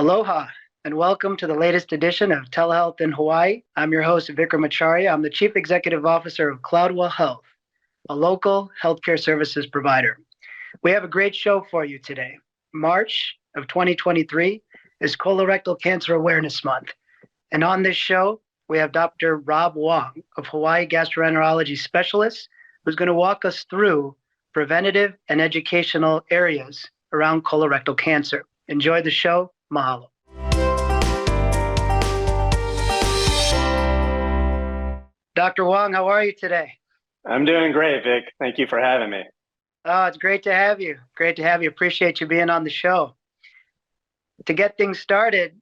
Aloha, and welcome to the latest edition of Telehealth in Hawaii. I'm your host, Vikram Acharya. I'm the Chief Executive Officer of Cloudwell Health, a local healthcare services provider. We have a great show for you today. March of 2023 is Colorectal Cancer Awareness Month. And on this show, we have Dr. Rob Wong of Hawaii Gastroenterology Specialist, who's going to walk us through preventative and educational areas around colorectal cancer. Enjoy the show. Mahalo. Dr. Wong, how are you today? I'm doing great, Vic. Thank you for having me. Oh, it's great to have you. Great to have you. Appreciate you being on the show. To get things started,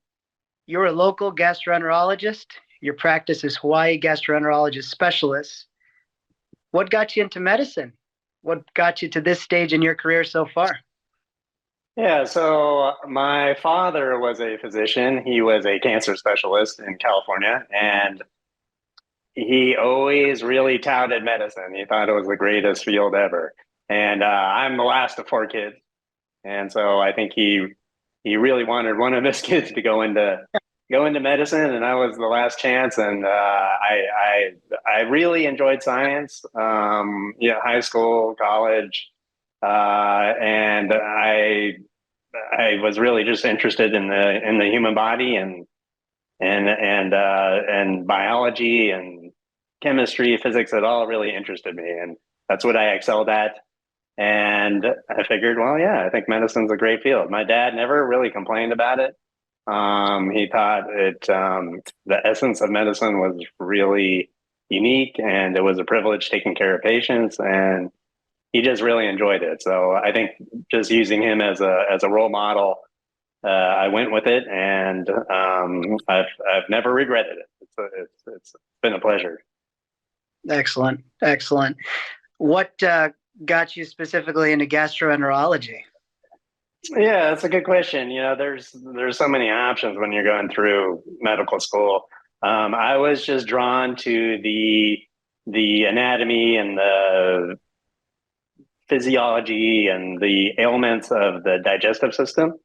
you're a local gastroenterologist. Your practice is Hawaii Gastroenterologist Specialist. What got you into medicine? What got you to this stage in your career so far? Yeah, so my father was a physician. He was a cancer specialist in California, and he always really touted medicine. He thought it was the greatest field ever. And I'm the last of four kids. And so I think he really wanted one of his kids to go into medicine, and I was the last chance. And I really enjoyed science, high school, college. And I was really just interested in the human body and biology and chemistry, physics. It all really interested me, and that's what I excelled at. And I figured, well, yeah, I think medicine's a great field. My dad never really complained about it. He thought the essence of medicine was really unique, and it was a privilege taking care of patients, and he just really enjoyed it. So I think just using him as a role model, I went with it, and I've never regretted it. It's been a pleasure. Excellent. What got you specifically into gastroenterology? Yeah, that's a good question. There's so many options when you're going through medical school. I was just drawn to the anatomy and the physiology and the ailments of the digestive system.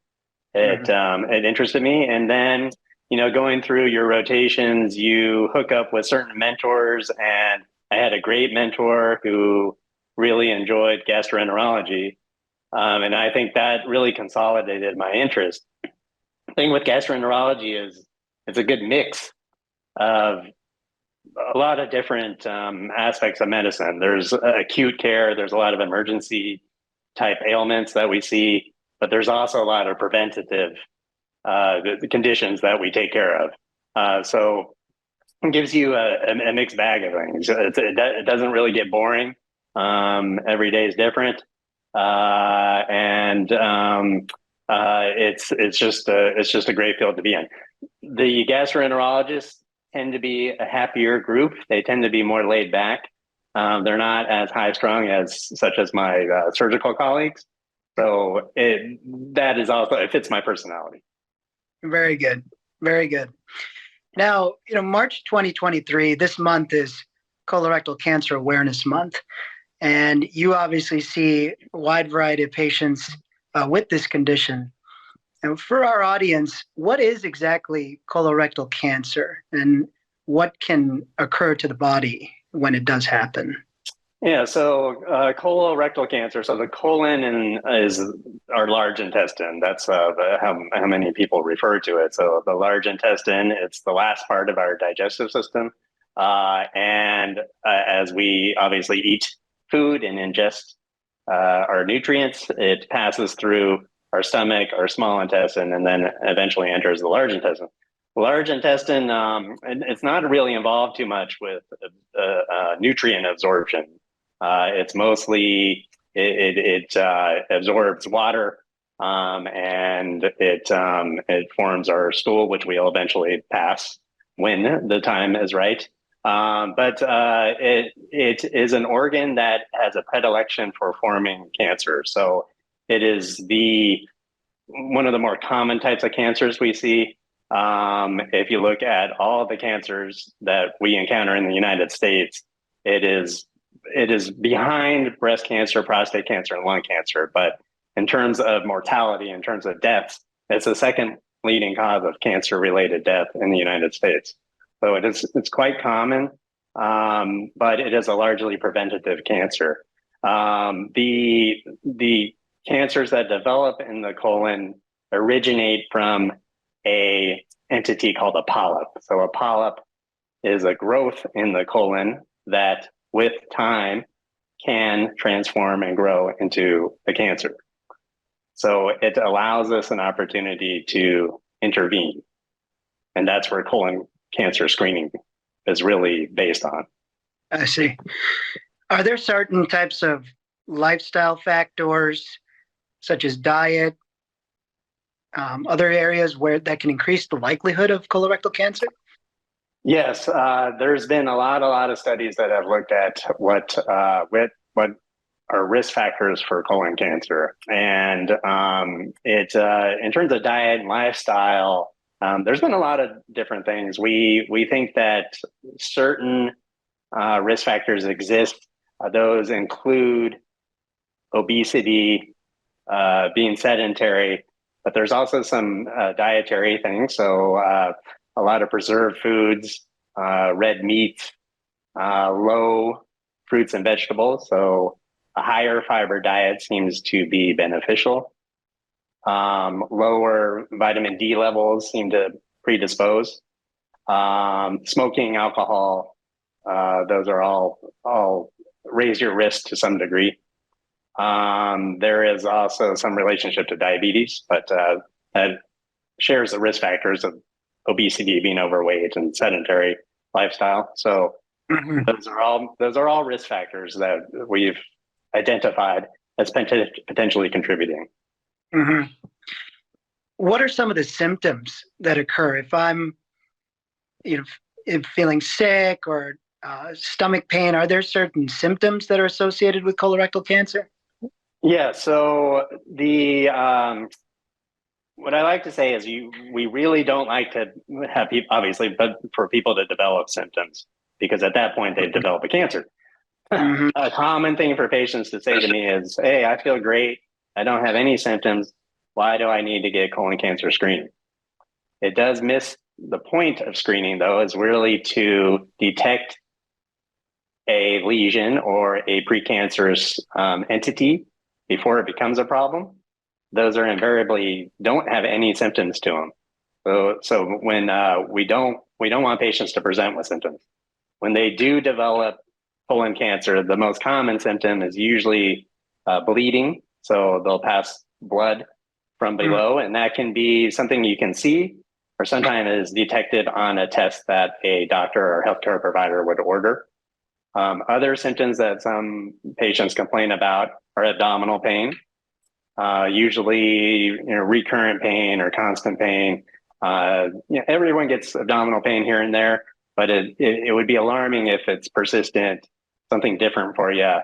It interested me. And then, going through your rotations, you hook up with certain mentors, and I had a great mentor who really enjoyed gastroenterology. And I think that really consolidated my interest. The thing with gastroenterology is it's a good mix of a lot of different aspects of medicine. There's acute care, there's a lot of emergency type ailments that we see, but there's also a lot of preventative the conditions that we take care of. So it gives you a mixed bag of things. It doesn't really get boring. Every day is different. It's just a great field to be in. The gastroenterologists tend to be a happier group. They tend to be more laid back. They're not as high strung such as my surgical colleagues. So it fits my personality. Very good. Now, March 2023, this month is Colorectal Cancer Awareness Month. And you obviously see a wide variety of patients with this condition. And for our audience, what is exactly colorectal cancer, and what can occur to the body when it does happen? Yeah, so colorectal cancer, so the colon is our large intestine. That's how many people refer to it. So the large intestine, it's the last part of our digestive system. And as we obviously eat food and ingest our nutrients, it passes through our stomach, our small intestine, and then eventually enters the large intestine. The large intestine, it's not really involved too much with nutrient absorption. It's mostly it absorbs water, and it forms our stool, which we'll eventually pass when the time is right. But it is an organ that has a predilection for forming cancer. So it is one of the more common types of cancers we see. If you look at all the cancers that we encounter in the United States, it is behind breast cancer, prostate cancer, and lung cancer. But in terms of mortality, in terms of deaths, it's the second leading cause of cancer-related death in the United States. So it's quite common, but it is a largely preventative cancer. The cancers that develop in the colon originate from a entity called a polyp. So a polyp is a growth in the colon that with time can transform and grow into a cancer. So it allows us an opportunity to intervene. And that's where colon cancer screening is really based on. I see. Are there certain types of lifestyle factors, such as diet, other areas where that can increase the likelihood of colorectal cancer? Yes, there's been a lot of studies that have looked at what are risk factors for colon cancer, and in terms of diet and lifestyle. There's been a lot of different things. We think that certain risk factors exist. Those include obesity, being sedentary, but there's also some dietary things. So a lot of preserved foods, red meat, low fruits and vegetables. So a higher fiber diet seems to be beneficial. Lower vitamin D levels seem to predispose. Smoking, alcohol, those are all raise your risk to some degree. There is also some relationship to diabetes, but that shares the risk factors of obesity, being overweight, and sedentary lifestyle. So those are all risk factors that we've identified as potentially contributing. Mm-hmm. What are some of the symptoms that occur if I'm, if feeling sick or stomach pain? Are there certain symptoms that are associated with colorectal cancer? Yeah. So what I like to say is we really don't like to have people, obviously, but for people to develop symptoms, because at that point they've developed a cancer. Mm-hmm. A common thing for patients to say to me is, "Hey, I feel great. I don't have any symptoms. Why do I need to get colon cancer screening?" It does miss the point of screening, though, is really to detect a lesion or a precancerous entity before it becomes a problem. Those are invariably don't have any symptoms to them. So when we don't want patients to present with symptoms. When they do develop colon cancer, the most common symptom is usually bleeding. So they'll pass blood from below, and that can be something you can see, or sometimes is detected on a test that a doctor or healthcare provider would order. Other symptoms that some patients complain about are abdominal pain, usually recurrent pain or constant pain. Everyone gets abdominal pain here and there, but it would be alarming if it's persistent, something different for you.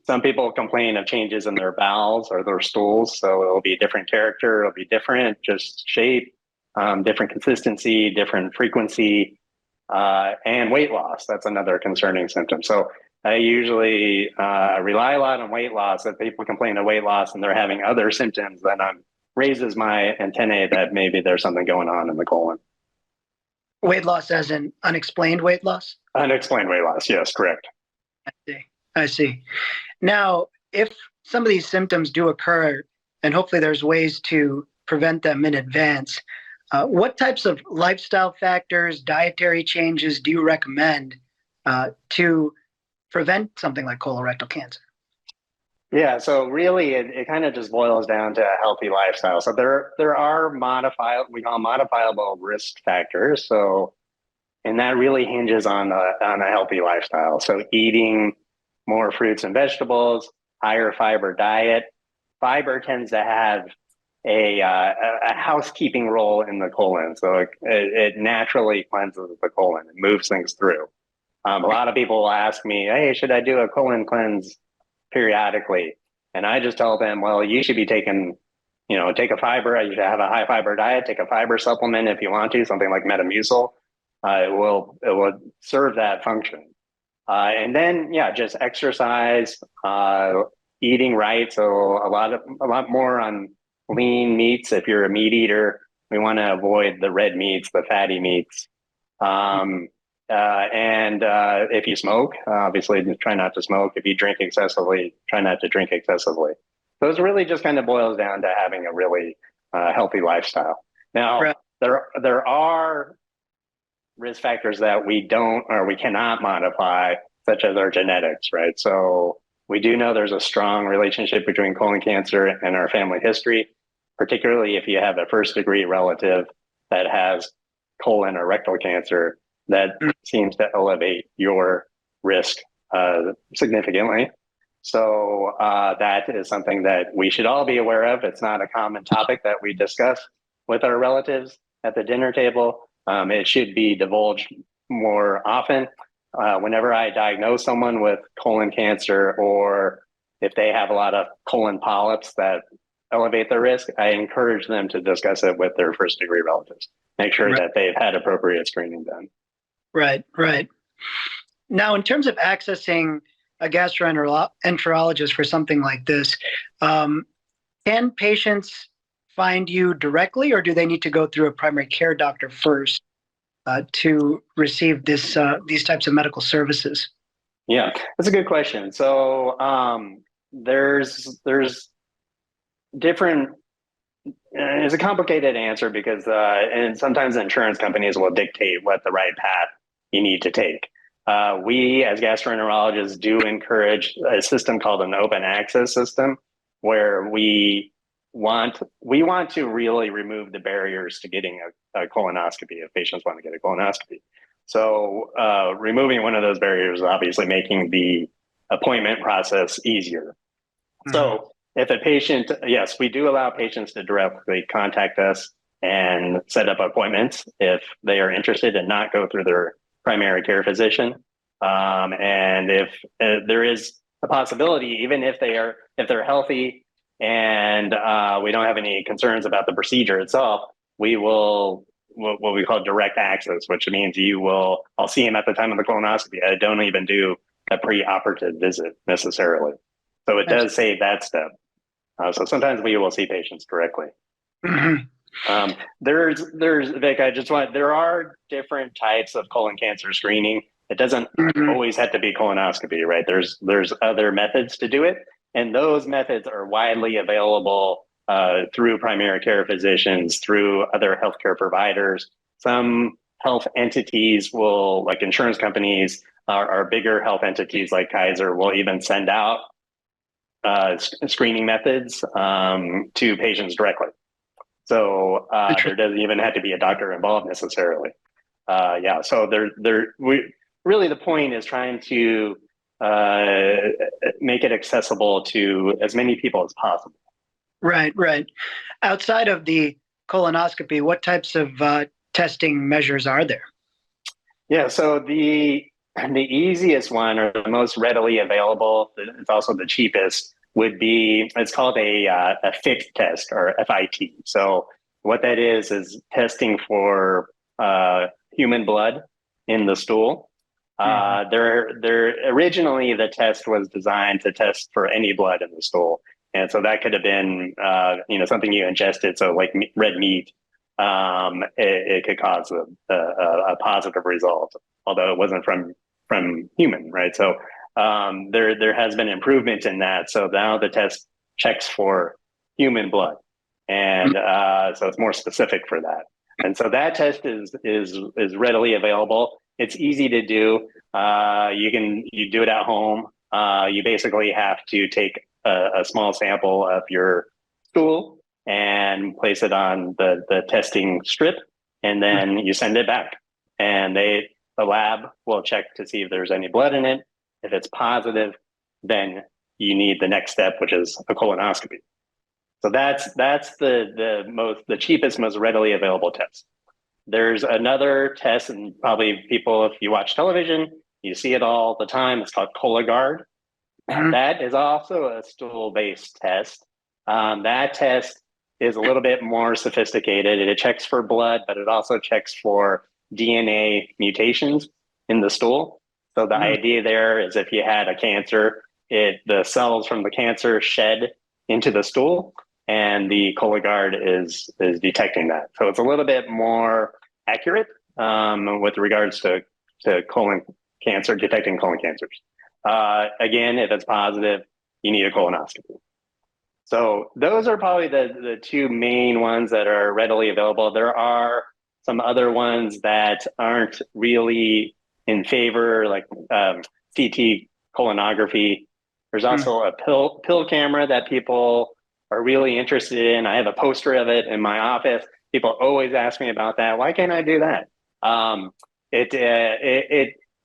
Some people complain of changes in their bowels or their stools, so it'll be a different character, it'll be different, just shape, different consistency, different frequency, and weight loss. That's another concerning symptom. So I usually rely a lot on weight loss. If people complain of weight loss and they're having other symptoms, then raises my antennae that maybe there's something going on in the colon. Weight loss as in unexplained weight loss? Unexplained weight loss, yes, correct. I see. Now, if some of these symptoms do occur, and hopefully there's ways to prevent them in advance, what types of lifestyle factors, dietary changes do you recommend to prevent something like colorectal cancer? Yeah, so really it kind of just boils down to a healthy lifestyle. So there are we call modifiable risk factors. So, and that really hinges on a healthy lifestyle. So eating more fruits and vegetables, higher fiber diet. Fiber tends to have a housekeeping role in the colon. So it naturally cleanses the colon and moves things through. A lot of people will ask me, "Hey, should I do a colon cleanse periodically?" And I just tell them, well, you should be taking, take a fiber. You should have a high fiber diet, take a fiber supplement if you want to, something like Metamucil. It will serve that function. And then, just exercise, eating right. So a lot more on lean meats. If you're a meat eater, we want to avoid the red meats, the fatty meats. And if you smoke, obviously try not to smoke. If you drink excessively, try not to drink excessively. So it really just kind of boils down to having a really healthy lifestyle. Now, Right. there are risk factors that we don't or we cannot modify, such as our genetics, right? So we do know there's a strong relationship between colon cancer and our family history, particularly if you have a first degree relative that has colon or rectal cancer. That seems to elevate your risk significantly. So that is something that we should all be aware of. It's not a common topic that we discuss with our relatives at the dinner table. It should be divulged more often. Whenever I diagnose someone with colon cancer, or if they have a lot of colon polyps that elevate their risk, I encourage them to discuss it with their first degree relatives. Make sure that they've had appropriate screening done. Right. Now, in terms of accessing a gastroenterologist for something like this, can patients find you directly, or do they need to go through a primary care doctor first to receive these types of medical services? Yeah, that's a good question. So there's different. It's a complicated answer because and sometimes insurance companies will dictate what the right path you need to take. We, as gastroenterologists, do encourage a system called an open access system, where we want to really remove the barriers to getting a colonoscopy if patients want to get a colonoscopy. So removing one of those barriers is obviously making the appointment process easier. Mm-hmm. So if a patient, yes, we do allow patients to directly contact us and set up appointments if they are interested and not go through their primary care physician. And if there is a possibility, even if they're healthy and we don't have any concerns about the procedure itself, we will what we call direct access, which means I'll see him at the time of the colonoscopy. I don't even do a pre-operative visit necessarily. So it does save that step. So sometimes we will see patients directly. Mm-hmm. There's Vic, there are different types of colon cancer screening. It doesn't always have to be colonoscopy, right? There's other methods to do it. And those methods are widely available through primary care physicians, through other healthcare providers. Some health entities will, like insurance companies, our bigger health entities like Kaiser, will even send out screening methods to patients directly. So there doesn't even have to be a doctor involved necessarily. So really the point is trying to make it accessible to as many people as possible. Right. Outside of the colonoscopy, what types of testing measures are there? Yeah, so the easiest one, or the most readily available, it's also the cheapest, would be, it's called a FIT test, or FIT. So what that is testing for human blood in the stool. Originally the test was designed to test for any blood in the stool. And so that could have been, something you ingested. So like red meat, it could cause a positive result, although it wasn't from human, right? So there has been improvement in that. So now the test checks for human blood, and so it's more specific for that. And so that test is readily available. It's easy to do. You do it at home. You basically have to take a small sample of your stool and place it on the testing strip, and then you send it back. And the lab will check to see if there's any blood in it. If it's positive, then you need the next step, which is a colonoscopy. So that's the cheapest, most readily available test. There's another test, and probably people, if you watch television, you see it all the time. It's called Cologuard. That is also a stool-based test. That test is a little bit more sophisticated. It checks for blood, but it also checks for DNA mutations in the stool. So the idea there is, if you had a cancer, the cells from the cancer shed into the stool, and the Cologuard is detecting that. So it's a little bit more accurate with regards to colon cancer, detecting colon cancers. Again, if it's positive, you need a colonoscopy. So those are probably the two main ones that are readily available. There are some other ones that aren't really in favor, like CT colonography. There's also a pill camera that people are really interested in. I have a poster of it in my office. People always ask me about that. Why can't I do that?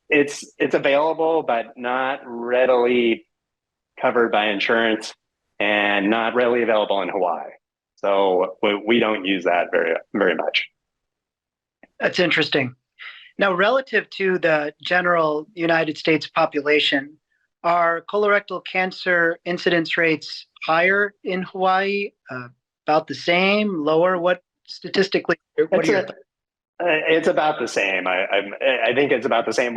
It's available, but not readily covered by insurance and not readily available in Hawaii. So we don't use that very much. That's interesting. Now, relative to the general United States population, are colorectal cancer incidence rates higher in Hawaii? About the same? Lower? What statistically? What are your thoughts? It's about the same. I think it's about the same.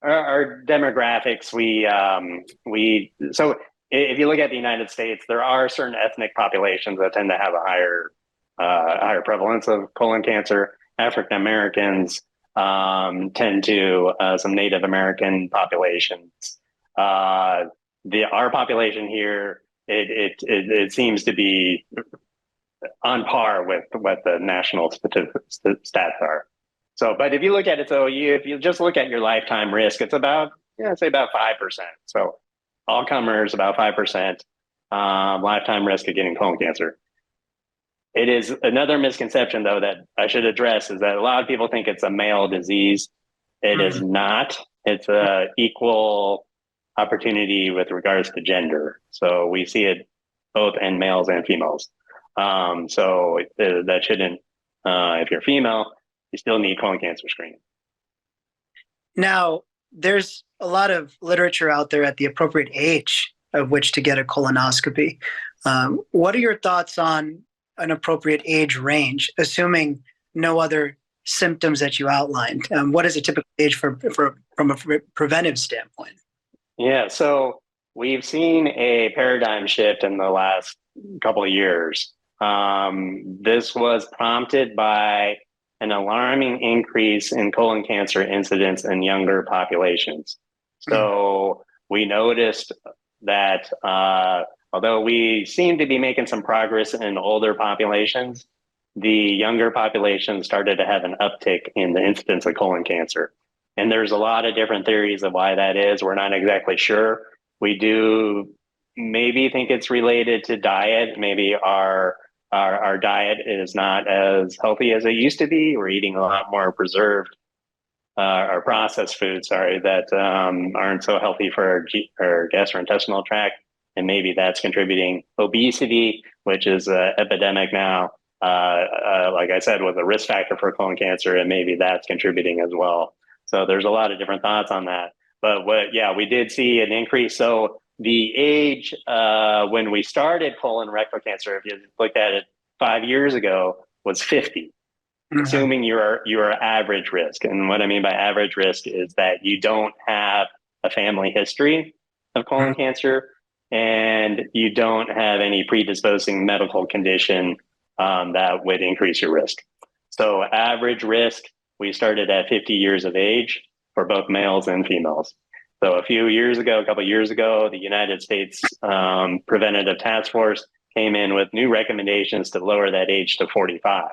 Our demographics. So if you look at the United States, there are certain ethnic populations that tend to have a higher prevalence of colon cancer. African Americans tend to some Native American populations. Our population here, it seems to be on par with what the national stats are. So, but if you look at it, if you just look at your lifetime risk, it's about, say about 5%. So all comers, about 5% lifetime risk of getting colon cancer. It is another misconception, though, that I should address, is that a lot of people think it's a male disease. It is not. It's a equal opportunity with regards to gender. So we see it both in males and females. So that shouldn't, if you're female, you still need colon cancer screening. Now, there's a lot of literature out there at the appropriate age of which to get a colonoscopy. What are your thoughts on an appropriate age range, assuming no other symptoms that you outlined? What is a typical age from a preventive standpoint? Yeah, so we've seen a paradigm shift in the last couple of years. This was prompted by an alarming increase in colon cancer incidence in younger populations. So we noticed that although we seem to be making some progress in older populations, the younger population started to have an uptick in the incidence of colon cancer. And there's a lot of different theories of why that is. We're not exactly sure. We do maybe think it's related to diet. Maybe our diet is not as healthy as it used to be. We're eating a lot more preserved or processed foods, that aren't so healthy for our gastrointestinal tract. And maybe that's contributing. Obesity, which is an epidemic now, like I said, was a risk factor for colon cancer, and maybe that's contributing as well. So there's a lot of different thoughts on that. But we did see an increase. So the age when we started colon rectal cancer, if you looked at it 5 years ago, was 50, assuming you're average risk. And what I mean by average risk is that you don't have a family history of colon cancer, and you don't have any predisposing medical condition that would increase your risk. So average risk, we started at 50 years of age for both males and females. So a couple of years ago, the United States Preventative Task Force came in with new recommendations to lower that age to 45.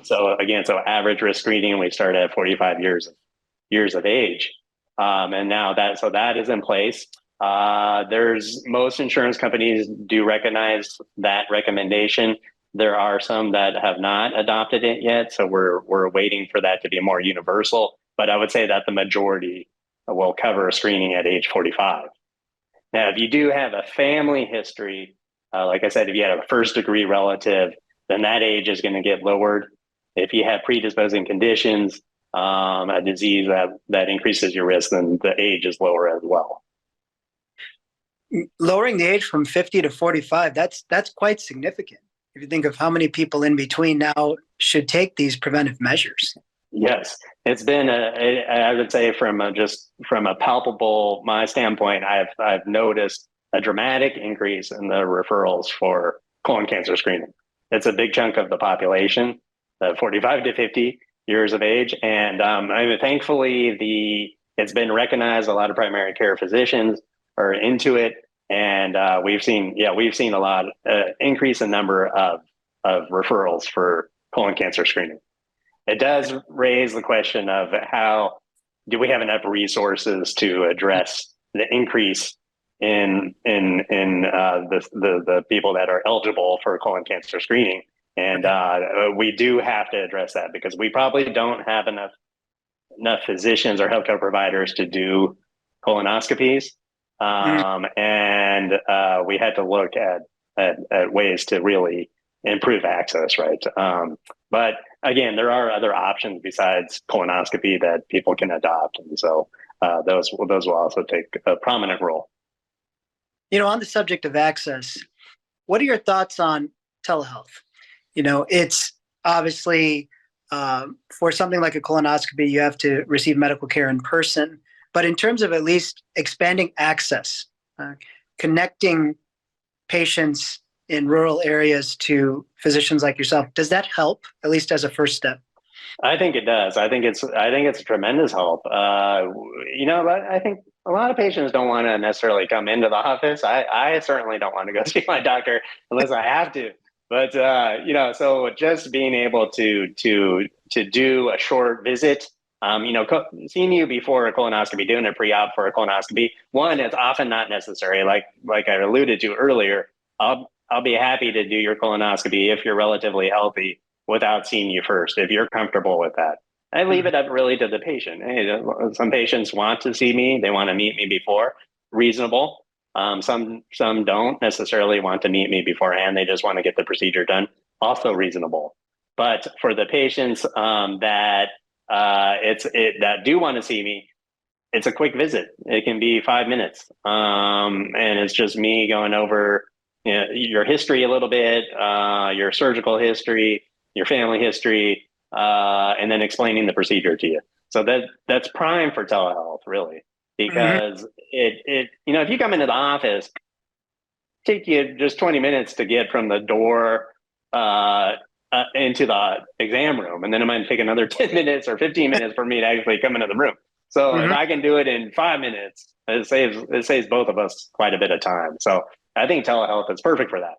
So average risk screening, we started at 45 years of age. And now that is in place. Most insurance companies do recognize that recommendation. There are some that have not adopted it yet, so we're waiting for that to be more universal. But I would say that the majority will cover screening at age 45. Now, if you do have a family history, like I said, if you have a first-degree relative, then that age is going to get lowered. If you have predisposing conditions, a disease that increases your risk, then the age is lower as well. Lowering the age from 50 to 45, that's quite significant. If you think of how many people in between now should take these preventive measures. Yes, it's been I would say from a palpable my standpoint, I've noticed a dramatic increase in the referrals for colon cancer screening. It's a big chunk of the population, 45 to 50 years of age. And thankfully, it's been recognized. A lot of primary care physicians are into it. And we've seen a lot increase in number of referrals for colon cancer screening. It does raise the question of how do we have enough resources to address the increase in the people that are eligible for colon cancer screening, and we do have to address that because we probably don't have enough physicians or healthcare providers to do colonoscopies, and we had to look at ways to really improve access, right? But again, there are other options besides colonoscopy that people can adopt, and so those will also take a prominent role. On the subject of access, what are your thoughts on telehealth? It's obviously for something like a colonoscopy, you have to receive medical care in person. But in terms of at least expanding access, connecting patients in rural areas to physicians like yourself, does that help, at least as a first step? I think it does. I think it's a tremendous help. But I think a lot of patients don't want to necessarily come into the office. I certainly don't want to go see my doctor unless I have to. But so just being able to do a short visit, seeing you before a colonoscopy, doing a pre-op for a colonoscopy, one, it's often not necessary. Like I alluded to earlier, I'll be happy to do your colonoscopy if you're relatively healthy without seeing you first, if you're comfortable with that. I leave it up really to the patient. Hey, some patients want to see me. They want to meet me before. Reasonable. Some don't necessarily want to meet me beforehand. They just want to get the procedure done. Also reasonable. But for the patients that do want to see me, it's a quick visit. It can be 5 minutes. And it's just me going over your history a little bit, your surgical history, your family history, and then explaining the procedure to you. So that's prime for telehealth, really, because if you come into the office, take you just 20 minutes to get from the door into the exam room, and then it might take another 10 minutes or 15 minutes for me to actually come into the room. So if I can do it in 5 minutes, it saves both of us quite a bit of time. So I think telehealth is perfect for that.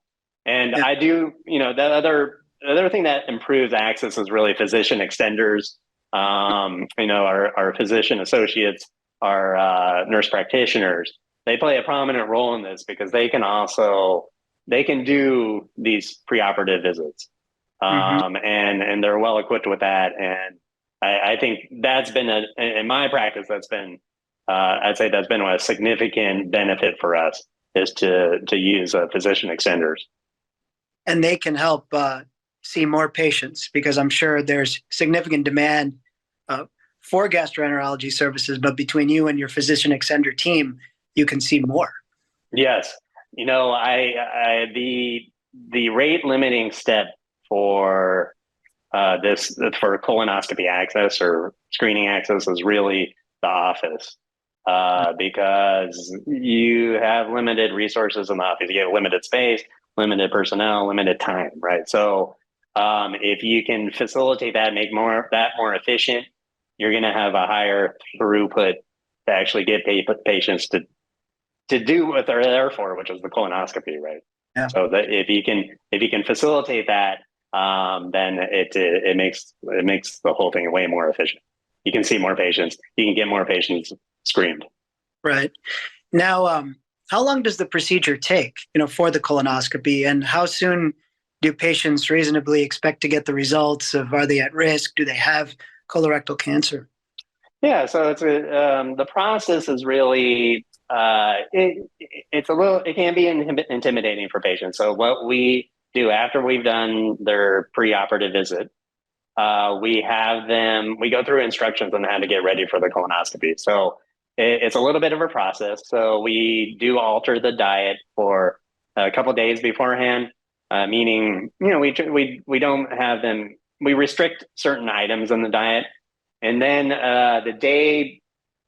And I do, the other thing that improves access is really physician extenders. Our physician associates, our nurse practitioners, they play a prominent role in this because they can do these preoperative visits. And they're well equipped with that. And I think that's been in my practice, I'd say that's been a significant benefit for us, is to use physician extenders. And they can help see more patients, because I'm sure there's significant demand for gastroenterology services, but between you and your physician extender team, you can see more. Yes. The rate limiting step for for colonoscopy access or screening access is really the office, because you have limited resources in the office. You have limited space, limited personnel, limited time, right? So if you can facilitate that, make that more efficient, you're going to have a higher throughput to actually get patients to do what they're there for, which is the colonoscopy, right? Yeah. So that if you can facilitate that, then it makes the whole thing way more efficient. You can see more patients. You can get more patients screened. Right. Now, how long does the procedure take, for the colonoscopy, and how soon do patients reasonably expect to get the results of, are they at risk? Do they have colorectal cancer? Yeah. So it's the process is really, it can be intimidating for patients. So what we do after we've done their preoperative visit, we go through instructions on how to get ready for the colonoscopy. So it's a little bit of a process. So we do alter the diet for a couple of days beforehand, meaning, we don't have them, we restrict certain items in the diet. And then the day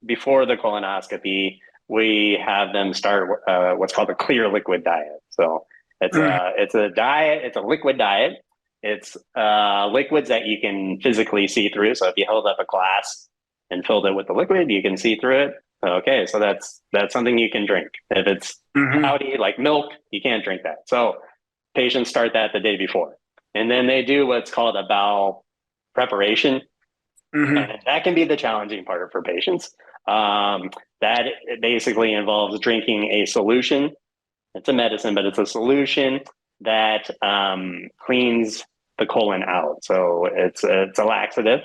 before the colonoscopy, we have them start what's called a clear liquid diet. So It's a diet. It's a liquid diet. It's liquids that you can physically see through. So if you held up a glass and filled it with the liquid, you can see through it. Okay, so that's something you can drink. If it's cloudy like milk, you can't drink that. So patients start that the day before, and then they do what's called a bowel preparation, and that can be the challenging part for patients. That basically involves drinking a solution. It's a medicine, but it's a solution that cleans the colon out. So it's a laxative.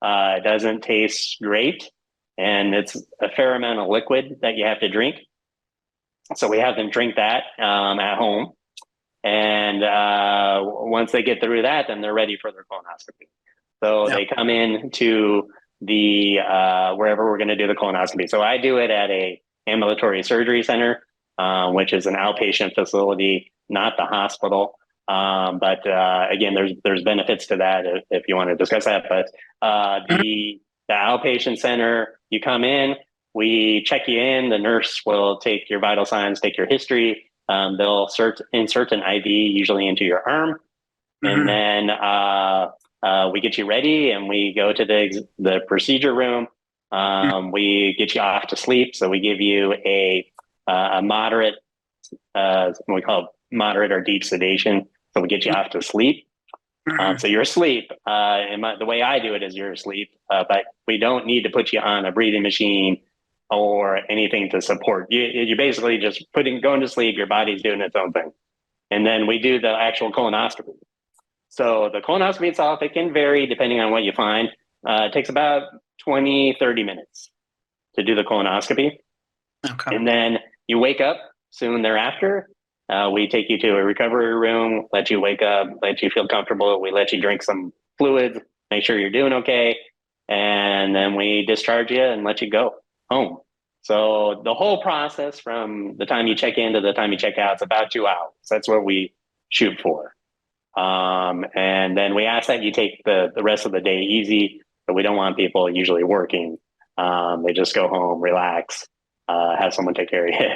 It doesn't taste great, and it's a fair amount of liquid that you have to drink. So we have them drink that at home, and once they get through that, then they're ready for their colonoscopy. So they come in to the wherever we're going to do the colonoscopy. So I do it at a ambulatory surgery center, which is an outpatient facility, not the hospital. But again, there's benefits to that if you want to discuss that. But the outpatient center, you come in, we check you in. The nurse will take your vital signs, take your history. They'll insert an IV usually into your arm, and then we get you ready, and we go to the procedure room. We get you off to sleep. So we give you a moderate, what we call moderate or deep sedation. So we get you off to sleep. So you're asleep. And the way I do it is you're asleep, but we don't need to put you on a breathing machine or anything to support you. You're basically just going to sleep. Your body's doing its own thing. And then we do the actual colonoscopy. So the colonoscopy itself, it can vary depending on what you find. It takes about 20, 30 minutes to do the colonoscopy. Okay. And then you wake up soon thereafter. We take you to a recovery room, let you wake up, let you feel comfortable. We let you drink some fluids, make sure you're doing okay. And then we discharge you and let you go home. So the whole process from the time you check in to the time you check out is about 2 hours. That's what we shoot for. And then we ask that you take the rest of the day easy, but we don't want people usually working. They just go home, relax, have someone take care of you.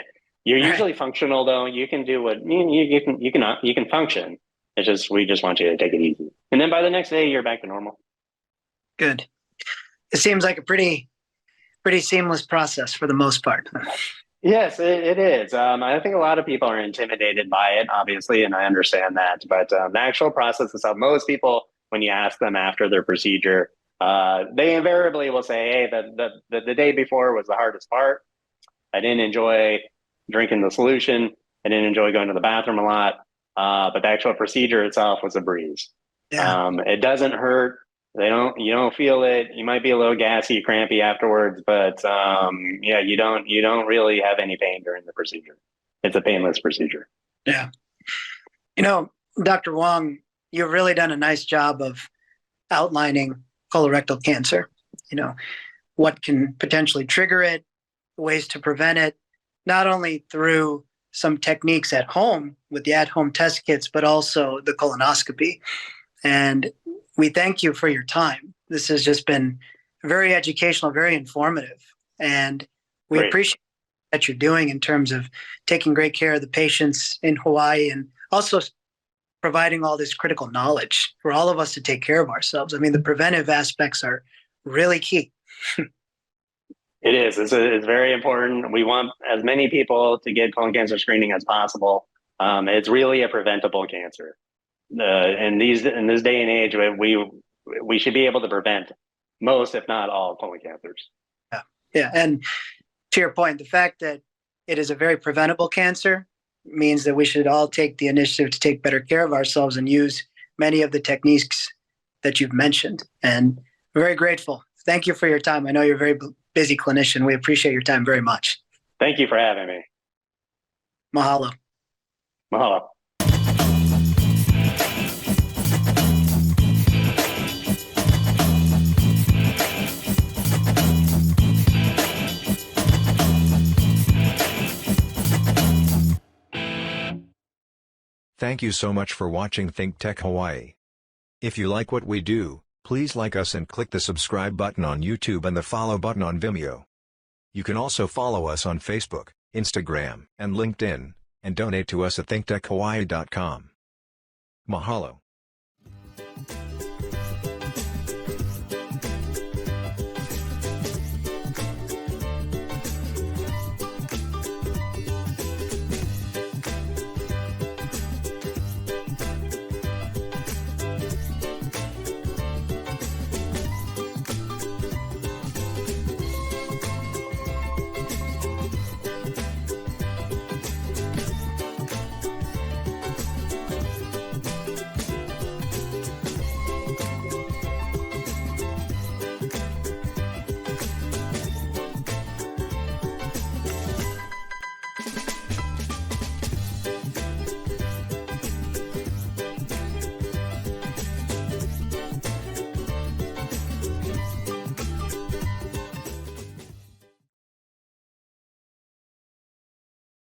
You're usually functional though. You can do what you can function. It's just, we just want you to take it easy. And then by the next day, you're back to normal. Good. It seems like a pretty seamless process for the most part. Yes, it is. I think a lot of people are intimidated by it, obviously, and I understand that. But the actual process itself, most people, when you ask them after their procedure, they invariably will say, hey, the day before was the hardest part. I didn't enjoy drinking the solution. I didn't enjoy going to the bathroom a lot. But the actual procedure itself was a breeze. Yeah. It doesn't hurt. You don't feel it. You might be a little gassy, crampy afterwards, but yeah, you don't really have any pain during the procedure. It's a painless procedure. Yeah. Dr. Wong, you've really done a nice job of outlining colorectal cancer. What can potentially trigger it, ways to prevent it, not only through some techniques at home with the at-home test kits, but also the colonoscopy. And we thank you for your time. This has just been very educational, very informative. And we appreciate what you're doing in terms of taking great care of the patients in Hawaii and also providing all this critical knowledge for all of us to take care of ourselves. I mean, the preventive aspects are really key. It is. It's very important. We want as many people to get colon cancer screening as possible. It's really a preventable cancer. In this day and age, we should be able to prevent most, if not all, colon cancers. Yeah. And to your point, the fact that it is a very preventable cancer means that we should all take the initiative to take better care of ourselves and use many of the techniques that you've mentioned. And we're very grateful. Thank you for your time. I know you're a very busy clinician. We appreciate your time very much. Thank you for having me. Mahalo. Mahalo. Thank you so much for watching ThinkTech Hawaii. If you like what we do, please like us and click the subscribe button on YouTube and the follow button on Vimeo. You can also follow us on Facebook, Instagram, and LinkedIn. and donate to us at thinktechhawaii.com. Mahalo.